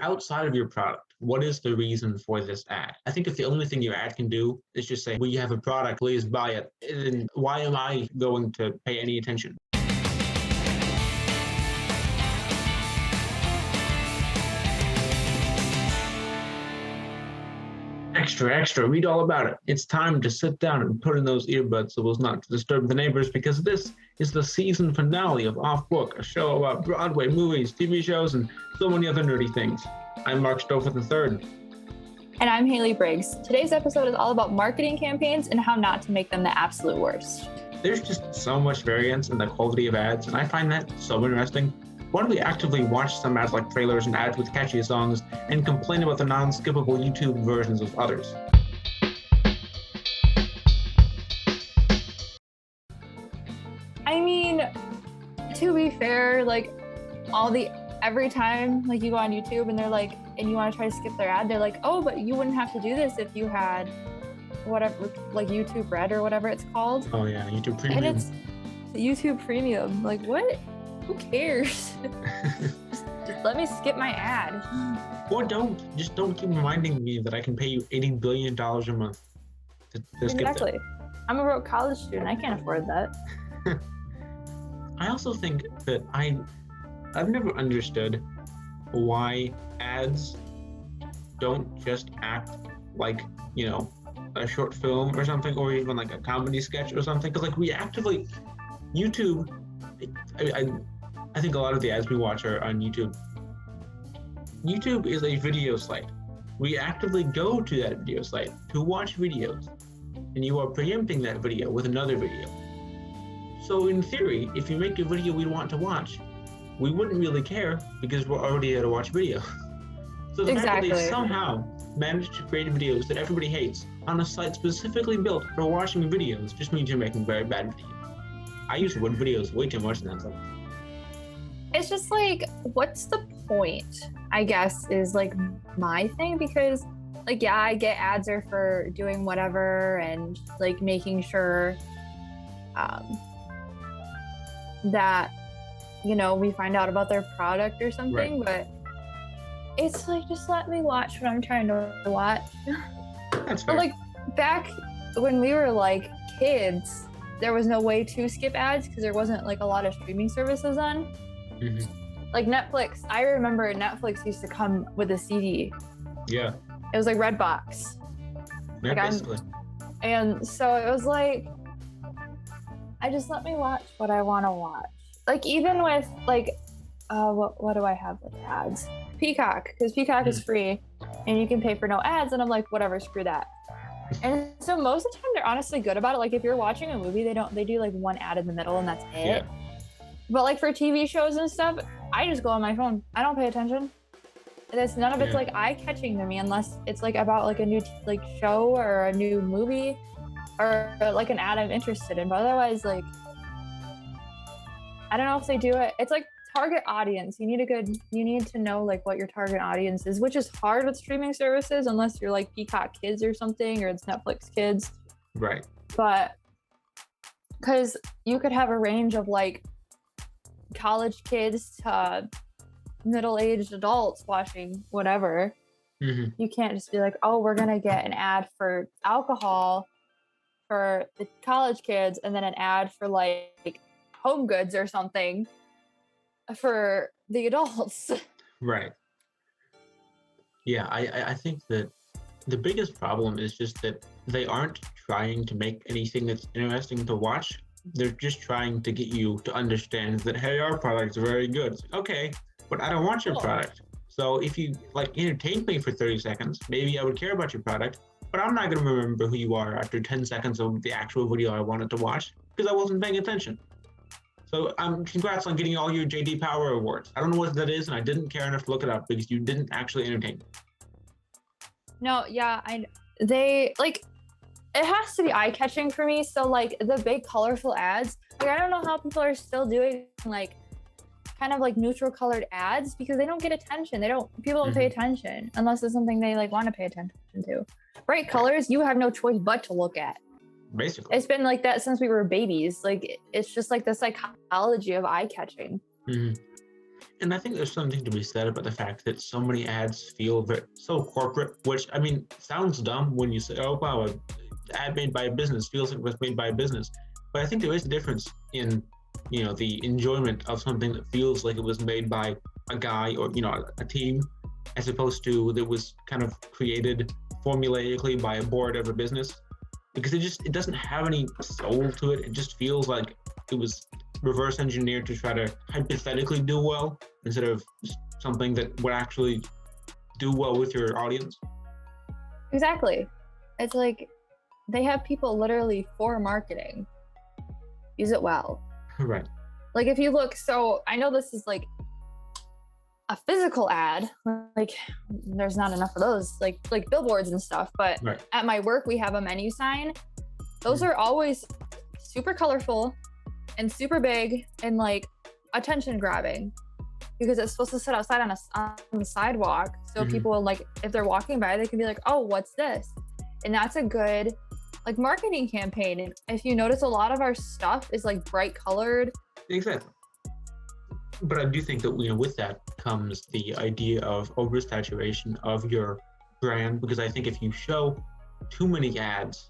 outside of your product, what is the reason for this ad? I think if the only thing your ad can do is just say, we have a product, please buy it, then why am I going to pay any attention? Extra, read all about it. It's time to sit down and put in those earbuds so as not to disturb the neighbors, because this is the season finale of Off Book, a show about Broadway movies, TV shows, and so many other nerdy things. I'm Marc Stoufer III. And I'm Hailey Briggs. Today's episode is all about marketing campaigns and how not to make them the absolute worst. There's just so much variance in the quality of ads, and I find that so interesting. Why don't we actively watch some ads like trailers and ads with catchy songs and complain about the non-skippable YouTube versions of others? I mean, to be fair, every time you go on YouTube and they're like, and you want to try to skip their ad, they're like, oh, but you wouldn't have to do this if you had whatever, like YouTube Red or whatever it's called. Oh yeah, YouTube Premium. And it's YouTube Premium. Like, what? Who cares? just let me skip my ad. Or don't keep reminding me that I can pay you $80 billion a month to skip Exactly. it. I'm a broke college student. I can't afford that. I also think that I've never understood why ads don't just act like, a short film or something, or even like a comedy sketch or something. Because we actively, YouTube, I think a lot of the ads we watch are on YouTube. YouTube is a video site. We actively go to that video site to watch videos, and you are preempting that video with another video. So in theory, if you make a video we want to watch, we wouldn't really care because we're already there to watch video. So the fact that they somehow managed to create videos that everybody hates on a site specifically built for watching videos just means you're making very bad videos. I use the word videos way too much in that sentence. It's just what's the point, I guess, is my thing, because I get ads are for doing whatever and making sure that we find out about their product or something, right. But it's just let me watch what I'm trying to watch. That's fair. But back when we were kids, there was no way to skip ads because there wasn't a lot of streaming services on. Mm-hmm. Netflix, I remember Netflix used to come with a CD. Yeah. It was Redbox. Yeah, basically. And so it was I just let me watch what I want to watch. Even with what do I have with ads? Peacock, because Peacock is free and you can pay for no ads, and I'm whatever, screw that. And so most of the time they're honestly good about it. If you're watching a movie, they do one ad in the middle and that's it. Yeah. But for TV shows and stuff, I just go on my phone. I don't pay attention. None of it's eye-catching to me unless it's about a new show or a new movie or an ad I'm interested in. But otherwise, I don't know if they do it. It's target audience. You need to know what your target audience is, which is hard with streaming services unless you're Peacock Kids or something, or it's Netflix Kids. Right. But because you could have a range of college kids to middle-aged adults watching whatever. Mm-hmm. You can't just be oh, we're gonna get an ad for alcohol for the college kids and then an ad for home goods or something for the adults. Right. Yeah, I think that the biggest problem is just that they aren't trying to make anything that's interesting to watch. They're just trying to get you to understand that, hey, our product's very good. It's okay, but I don't want your product. So if you entertained me for 30 seconds, maybe I would care about your product, but I'm not going to remember who you are after 10 seconds of the actual video I wanted to watch because I wasn't paying attention. So congrats on getting all your JD Power awards. I don't know what that is, and I didn't care enough to look it up because you didn't actually entertain me. No, yeah, it has to be eye-catching for me. So the big colorful ads, I don't know how people are still doing kind of neutral colored ads because they don't get attention. People don't pay attention unless it's something they want to pay attention to. Bright colors, you have no choice but to look at. Basically. It's been like that since we were babies. It's just the psychology of eye-catching. Mm-hmm. And I think there's something to be said about the fact that so many ads feel so corporate, which I mean sounds dumb when you say, "Oh wow, an ad made by a business feels like it was made by a business," but I think there is a difference in the enjoyment of something that feels like it was made by a guy or a team, as opposed to that was kind of created formulaically by a board of a business, because it doesn't have any soul to it. It just feels like it was reverse engineered to try to hypothetically do well instead of something that would actually do well with your audience. Exactly. It's like they have people literally for marketing. Use it well. Right. Like if you look, so I know this is like a physical ad, like there's not enough of those, like billboards and stuff, but Right. at my work we have a menu sign. Those are always super colorful and super big and like attention grabbing, because it's supposed to sit outside on the sidewalk, so people will, like, if they're walking by, they can be like, oh, what's this? And that's a good like marketing campaign. And if you notice, a lot of our stuff is like bright colored. Exactly. But I do think that with that comes the idea of oversaturation of your brand, because I think if you show too many ads,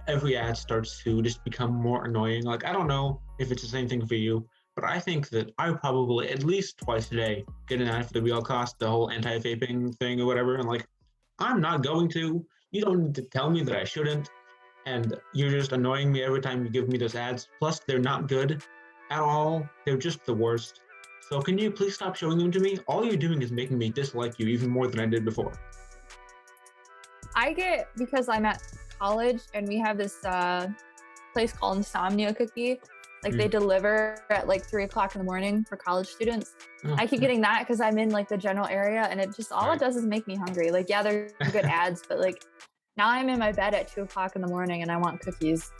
every ad starts to just become more annoying. Like, I don't know if it's the same thing for you, but I think that I probably at least twice a day get an ad for the real cost, the whole anti-vaping thing or whatever. And like, I'm not going to. You don't need to tell me that I shouldn't. And you're just annoying me every time you give me those ads. Plus, they're not good at all. They're just the worst. So can you please stop showing them to me? All you're doing is making me dislike you even more than I did before. I get, because I'm at college and we have this place called Insomnia Cookie. Like they deliver at like 3:00 in the morning for college students. I keep getting that because I'm in like the general area, and it just all it does is make me hungry. Like, yeah, they're good ads, but like now I'm in my bed at 2:00 in the morning and I want cookies.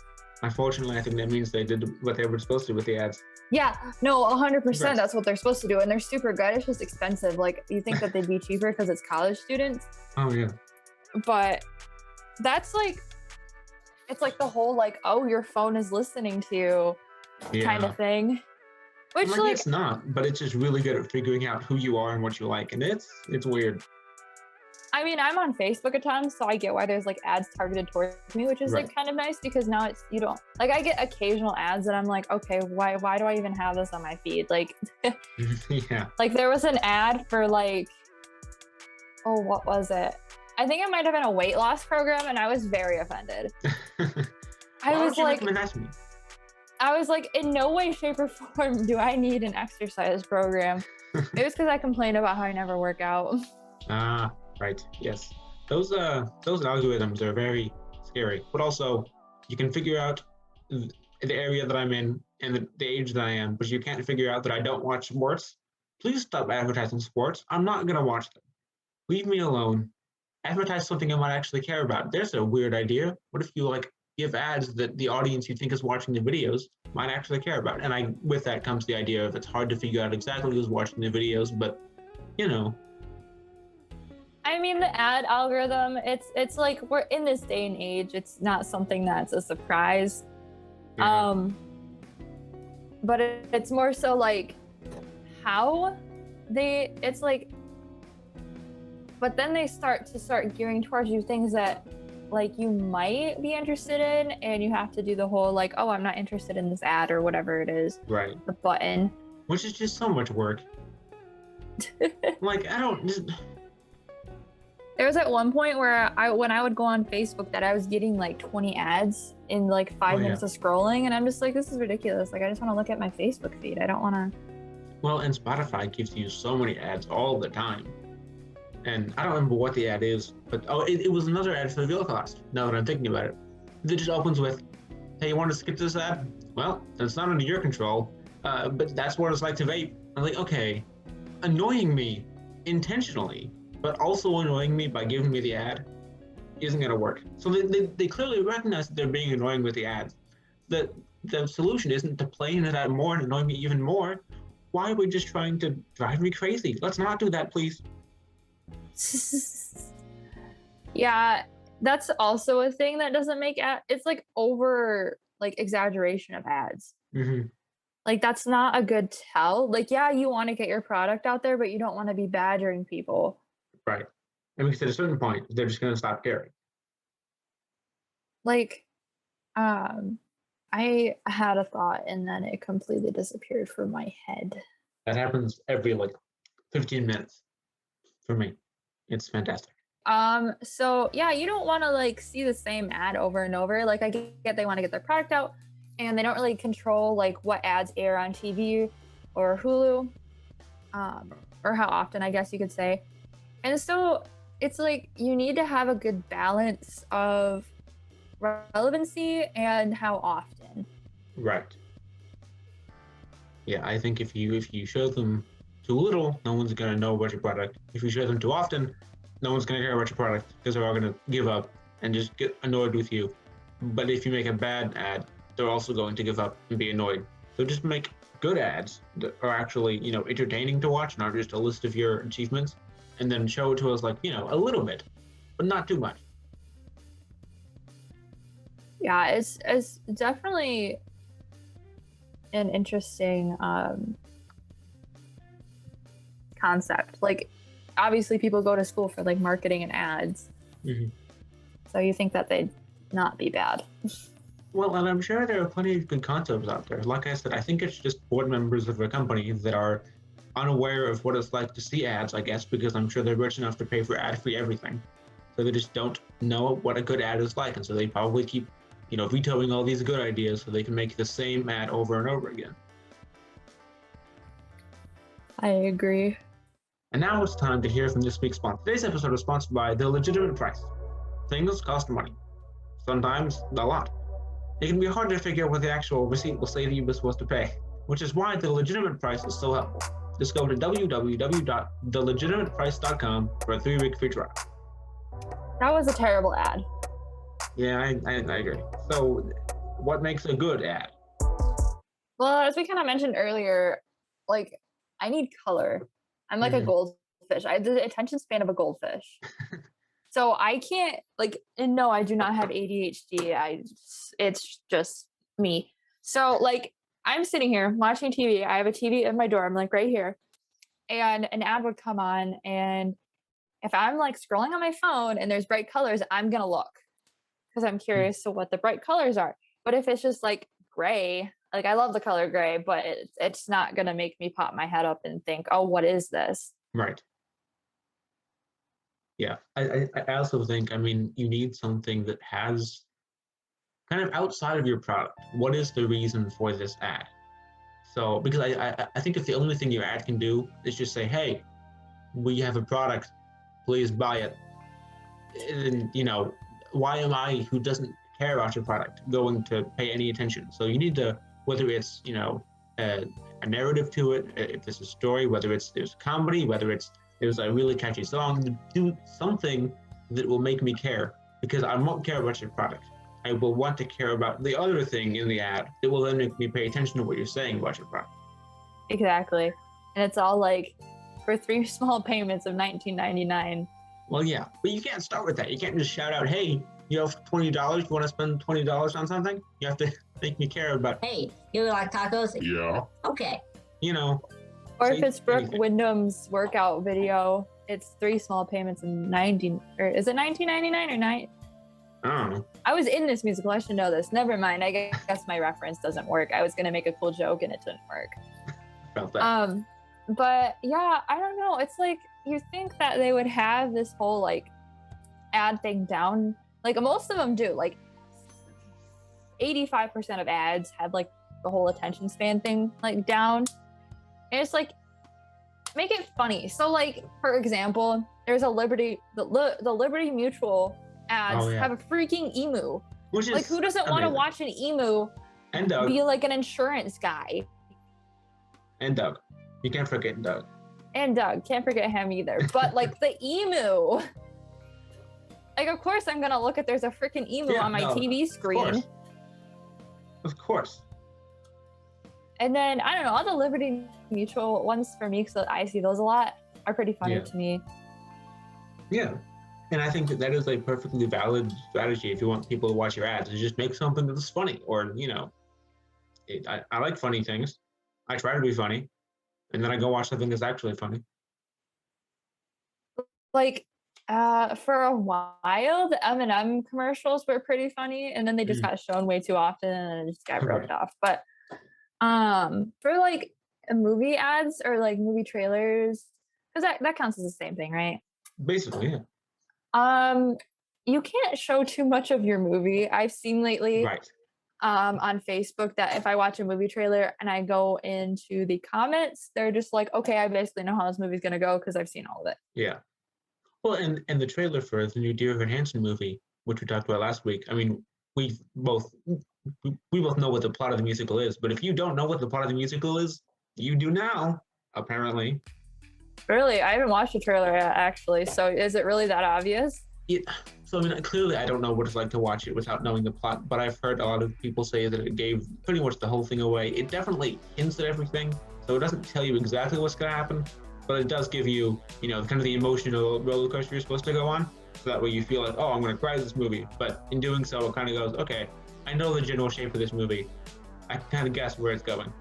Unfortunately, I think that means they did what they were supposed to with the ads. Yeah, no, 100%. That's what they're supposed to do, and they're super good. It's just expensive. Like, you think that they'd be cheaper because it's college students. Oh yeah. But that's like, it's like the whole like, oh, your phone is listening to you kind of thing. Which like it's not, but it's just really good at figuring out who you are and what you like, and it's weird. I mean, I'm on Facebook a ton, so I get why there's like ads targeted towards me, which is like kind of nice, because now it's, you don't like, I get occasional ads and I'm like, okay, why do I even have this on my feed? Like, yeah. Like there was an ad for like, oh, what was it? I think it might have been a weight loss program, and I was very offended. I was like, in no way, shape, or form do I need an exercise program. It was because I complained about how I never work out. Ah, right. Yes. Those algorithms are very scary. But also, you can figure out the area that I'm in and the age that I am, but you can't figure out that I don't watch sports. Please stop advertising sports. I'm not going to watch them. Leave me alone. Advertise something I might actually care about. There's a weird idea. What if you like give ads that the audience you think is watching the videos might actually care about? And with that comes the idea of it's hard to figure out exactly who's watching the videos, but I mean, the ad algorithm, it's like, we're in this day and age, it's not something that's a surprise. Yeah. But it's more so like how it's like, but then they start gearing towards you things that like you might be interested in, and you have to do the whole like, oh, I'm not interested in this ad or whatever it is. Right. The button. Which is just so much work. Like, There was at one point where when I would go on Facebook, that I was getting like 20 ads in like 5 minutes of scrolling, and I'm just like, this is ridiculous. Like, I just want to look at my Facebook feed. I don't want to. Well, and Spotify gives you so many ads all the time. And I don't remember what the ad is, but it was another ad for the veal cost, now that I'm thinking about it. It just opens with, hey, you want to skip this ad? Well, that's not under your control, but that's what it's like to vape. I'm like, okay, annoying me intentionally, but also annoying me by giving me the ad isn't going to work. So they clearly recognize that they're being annoying with the ads. The solution isn't to play into that more and annoy me even more. Why are we just trying to drive me crazy? Let's not do that, please. Yeah, that's also a thing that doesn't make it's like over like exaggeration of ads. Mm-hmm. Like, that's not a good tell. Like, yeah, you wanna get your product out there, but you don't wanna be badgering people. Right. And because at a certain point, they're just going to stop caring. Like, um, I had a thought and then it completely disappeared from my head. That happens every like 15 minutes for me. It's fantastic. So yeah, you don't wanna, like, see the same ad over and over. Like, I get they wanna get their product out, and they don't really control, like, what ads air on TV or Hulu, um, or how often, I guess you could say. And so it's like you need to have a good balance of relevancy and how often. Right. Yeah, I think if you show them too little, no one's gonna know about your product. If you show them too often, no one's gonna care about your product because they're all gonna give up and just get annoyed with you. But if you make a bad ad, they're also going to give up and be annoyed. So just make good ads that are actually, entertaining to watch, not just a list of your achievements, and then show it to us like, a little bit, but not too much. Yeah, it's definitely an interesting concept. Like, obviously people go to school for like marketing and ads. Hmm. So you think that they'd not be bad. Well, and I'm sure there are plenty of good concepts out there. Like I said, I think it's just board members of a company that are unaware of what it's like to see ads, I guess, because I'm sure they're rich enough to pay for ad-free everything. So they just don't know what a good ad is like. And so they probably keep, vetoing all these good ideas so they can make the same ad over and over again. I agree. And now it's time to hear from this week's sponsor. Today's episode is sponsored by The Legitimate Price. Things cost money. Sometimes a lot. It can be hard to figure out what the actual receipt will say that you were supposed to pay, which is why The Legitimate Price is so helpful. Just go to www.thelegitimateprice.com for a 3-week free trial. That was a terrible ad. Yeah, I agree. So, what makes a good ad? Well, as we kind of mentioned earlier, like, I need color. I'm like a goldfish. I have the attention span of a goldfish. So I can't, like, and no, I do not have ADHD. It's just me. So like, I'm sitting here watching TV. I have a TV in my door. I'm like right here, and an ad would come on, and if I'm like scrolling on my phone and there's bright colors, I'm gonna look because I'm curious to what the bright colors are. But if it's just like gray, like I love the color gray, but it's not gonna make me pop my head up and think, oh, what is this? Right. Yeah, I also think, you need something that has kind of outside of your product. What is the reason for this ad? So, because I think if the only thing your ad can do is just say, hey, we have a product, please buy it. And, why am I, who doesn't care about your product, going to pay any attention? So you need to, whether it's, a narrative to it, if there's a story, whether there's comedy, whether there's a really catchy song, do something that will make me care, because I won't care about your product. I will want to care about the other thing in the ad that will then make me pay attention to what you're saying about your product. Exactly. And it's all like for 3 small payments of $19.99. Well, yeah, but you can't start with that. You can't just shout out, hey, you have $20, you want to spend $20 on something? You have to make me care about, hey, you like tacos? Yeah. Okay. Or if it's Brooke Wyndham's workout video, it's 3 small payments of or is it $19.99 or 9? I don't know. I was in this musical. I should know this. Never mind. I guess my reference doesn't work. I was gonna make a cool joke and it didn't work. About that. But yeah, I don't know. It's like you think that they would have this whole like ad thing down. Like most of them do. Like 85% of ads have like the whole attention span thing like down. And it's like, make it funny. So like, for example, there's a Liberty, the Liberty Mutual ads have a freaking emu. Which is like, who doesn't want to watch an emu and Doug. Be like an insurance guy? And Doug. You can't forget Doug. And Doug. Can't forget him either. But like the emu. Like, of course I'm going to look at there's a freaking emu on my TV screen. Of course. And then, I don't know, all the Liberty Mutual ones for me, because I see those a lot, are pretty funny to me. Yeah. And I think that is a perfectly valid strategy if you want people to watch your ads, is just make something that's funny. Or, I like funny things. I try to be funny, and then I go watch something that's actually funny. Like, for a while, the M&M commercials were pretty funny, and then they just Mm. got shown way too often, and it just got Right. roped off. But for like movie ads or like movie trailers, because that counts as the same thing, right? Basically, yeah. You can't show too much of your movie. I've seen lately Right. on Facebook that if I watch a movie trailer and I go into the comments, they're just like, okay, I basically know how this movie's gonna go because I've seen all of it. Yeah. Well, and the trailer for the new Dear Evan Hansen movie, which we talked about last week, I mean, we both know what the plot of the musical is, but if you don't know what the plot of the musical is, you do now, apparently. Really, I haven't watched the trailer yet, actually. So is it really that obvious? So I mean, clearly I don't know what it's like to watch it without knowing the plot, but I've heard a lot of people say that it gave pretty much the whole thing away. It definitely hints at everything, so it doesn't tell you exactly what's going to happen, but it does give you, kind of the emotional roller coaster you're supposed to go on. So that way you feel like, oh, I'm going to cry this movie. But in doing so, it kind of goes, okay, I know the general shape of this movie. I can kind of guess where it's going.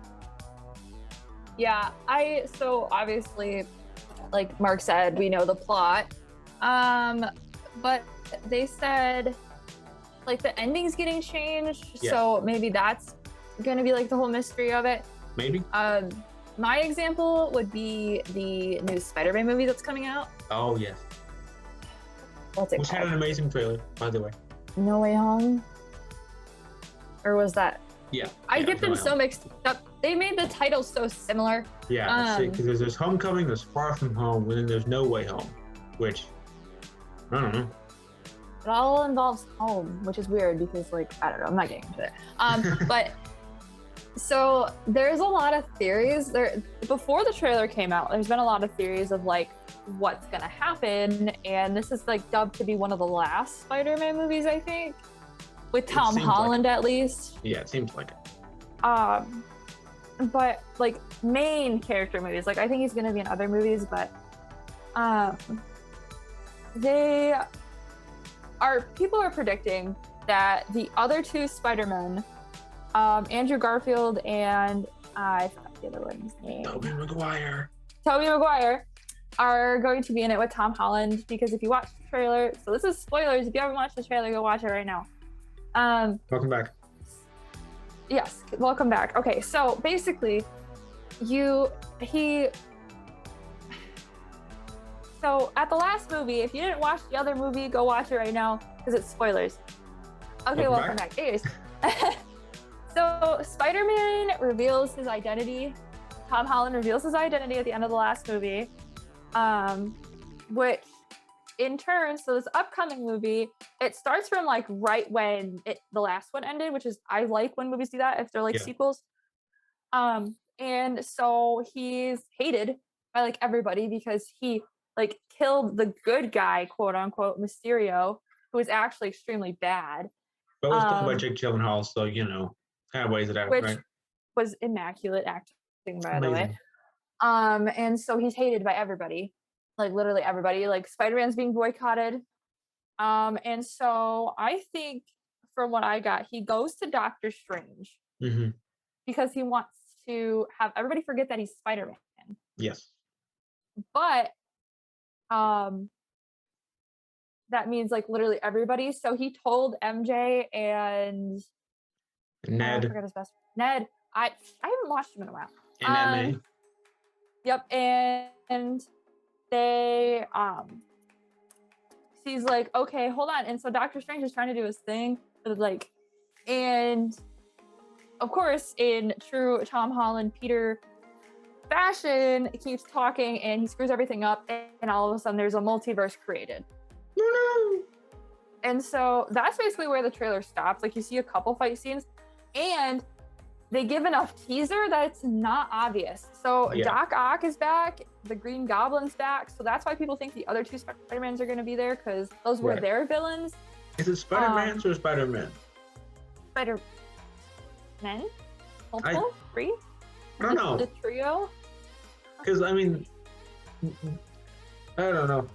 Yeah, so obviously, like Mark said, we know the plot. But they said like the ending's getting changed, Yeah. so maybe that's gonna be like the whole mystery of it. Maybe. My example would be the new Spider-Man movie that's coming out. Oh, yes. What's it Which called? had an amazing trailer, by the way. No Way Home? Or was that? Yeah. I get them so mixed up. They made the titles so similar. Yeah, because there's Homecoming, there's Far From Home, and then there's No Way Home, which, I don't know. It all involves home, which is weird because, like, I don't know, I'm not getting into it. But so there's a lot of theories there. Before the trailer came out, there's been a lot of theories of like what's gonna happen, and this is like dubbed to be one of the last Spider-Man movies, I think, with Tom Holland at least. Yeah, it seems like it. But like main character movies, like I think he's gonna be in other movies, but people are predicting that the other two Spider-Men, Andrew Garfield and I forgot the other one's name. Tobey Maguire, are going to be in it with Tom Holland, because if you watch the trailer, so this is spoilers, if you haven't watched the trailer, go watch it right now. Welcome back. Yes, welcome back. Okay, so basically, so at the last movie, if you didn't watch the other movie, go watch it right now, because it's spoilers. Okay, welcome back. Anyways, so Spider-Man reveals his identity. Tom Holland reveals his identity at the end of the last movie, which in turn, so this upcoming movie, it starts from like right when the last one ended, which is, I like when movies do that if they're like sequels. And so he's hated by like everybody because he like killed the good guy, quote unquote, Mysterio, who is actually extremely bad. But it was done by Jake Gyllenhaal, so kind of weighs it out, which right? was immaculate acting, by the way. And so he's hated by everybody, like literally everybody. Like Spider-Man's being boycotted. And so I think, from what I got, he goes to Doctor Strange because he wants to have everybody forget that he's Spider-Man. Yes. But that means like literally everybody. So he told MJ and Ned. I forgot his best friend. Ned. I haven't watched him in a while. And MA. Yep, and they he's like, okay, hold on. And so Doctor Strange is trying to do his thing, like, and of course, in true Tom Holland Peter fashion, he keeps talking and he screws everything up, and all of a sudden there's a multiverse created. No. And so that's basically where the trailer stops. Like, you see a couple fight scenes, and they give enough teaser that it's not obvious. So Doc Ock is back, the Green Goblin's back, so that's why people think the other two Spider-Mans are going to be there, because those were their villains. Is it Spider-Mans or Spider-Man? Spider-Men? Multiple? Three? I don't know. The trio? Because, I mean, I don't know.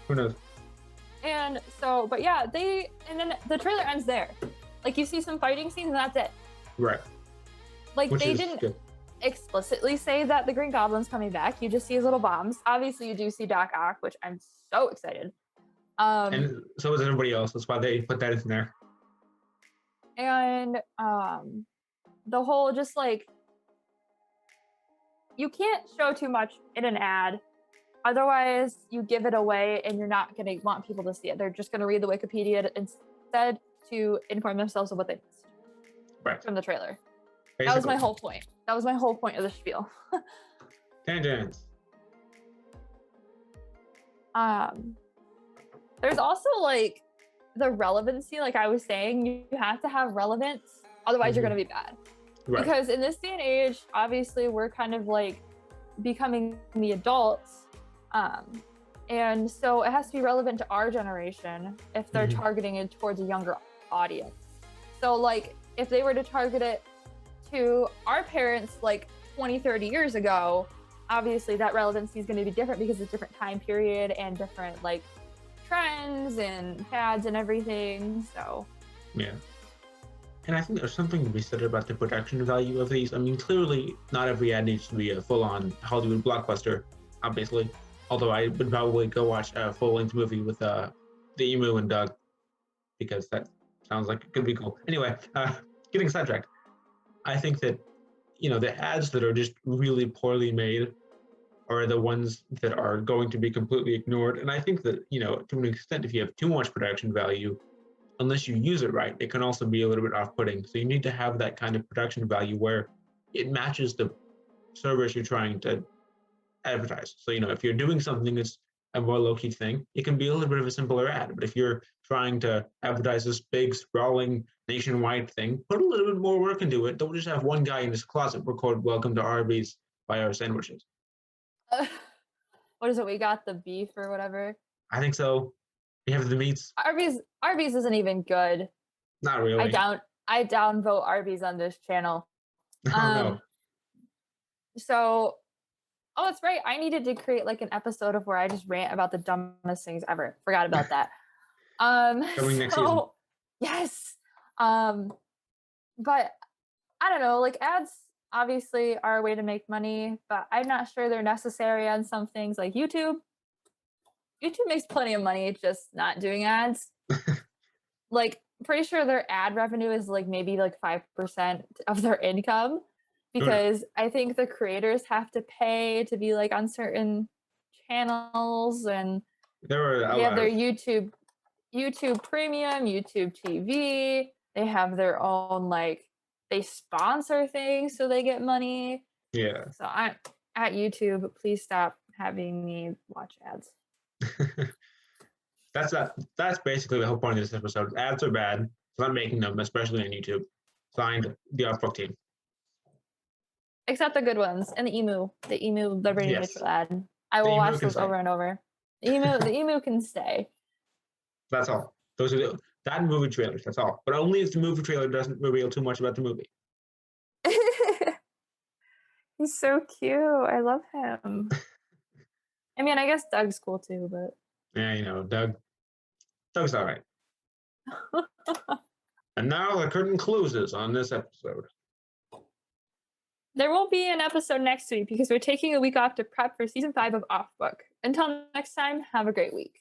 Who knows? And so, but yeah, and then the trailer ends there. Like, you see some fighting scenes and that's it. Right. Like, Which they is didn't, good. explicitly say that the Green Goblin's coming back. You just see his little bombs. Obviously, you do see Doc Ock, which I'm so excited. And so is everybody else. That's why they put that in there. And the whole just like, you can't show too much in an ad. Otherwise, you give it away and you're not going to want people to see it. They're just going to read the Wikipedia instead to inform themselves of what they missed from the trailer. Basically. That was my whole point. That was my whole point of the spiel. Tangents. There's also like the relevancy, like I was saying, you have to have relevance, otherwise you're going to be bad. Right. Because in this day and age, obviously we're kind of like becoming the adults. And so it has to be relevant to our generation if they're targeting it towards a younger audience. So like if they were to target it to our parents like 20, 30 years ago, obviously that relevancy is going to be different because it's a different time period and different like trends and fads and everything. So yeah. And I think there's something to be said about the production value of these. I mean, clearly not every ad needs to be a full-on Hollywood blockbuster, obviously. Although I would probably go watch a full-length movie with the Emu and Doug, because that sounds like it could be cool. Anyway, getting sidetracked. I think that, you know, the ads that are just really poorly made are the ones that are going to be completely ignored. And I think that, you know, to an extent, if you have too much production value, unless you use it right, it can also be a little bit off-putting. So you need to have that kind of production value where it matches the service you're trying to advertise. So, you know, if you're doing something that's a more low-key thing, it can be a little bit of a simpler ad. But if you're trying to advertise this big, sprawling, nationwide thing, put a little bit more work into it. Don't just have one guy in his closet record "Welcome to Arby's" by our sandwiches. What is it? We got the beef or whatever. I think so. We have the meats. Arby's isn't even good. Not really. I downvote Arby's on this channel. No. So, oh, that's right. I needed to create like an episode of where I just rant about the dumbest things ever. Forgot about that. Coming next season. Yes. But I don't know, like ads obviously are a way to make money, but I'm not sure they're necessary on some things like YouTube. YouTube makes plenty of money just not doing ads. Like, pretty sure their ad revenue is like maybe like 5% of their income, because I think the creators have to pay to be like on certain channels, and they have their YouTube Premium, YouTube TV. They have their own, like, they sponsor things so they get money. Yeah. So I'm at YouTube. Please stop having me watch ads. That's basically the whole point of this episode. Ads are bad. So I'm making them, especially on YouTube. Signed, the Artbook team. Except the good ones and the emu, Liberty Mutual ad. I will watch those over and over. The emu can stay. That's all. Those are that movie trailers. That's all. But only if the movie trailer doesn't reveal too much about the movie. He's so cute. I love him. I mean, I guess Doug's cool too, but yeah, you know, Doug's all right. And now the curtain closes on this episode. There won't be an episode next week because we're taking a week off to prep for season 5 of Off Book. Until next time, have a great week.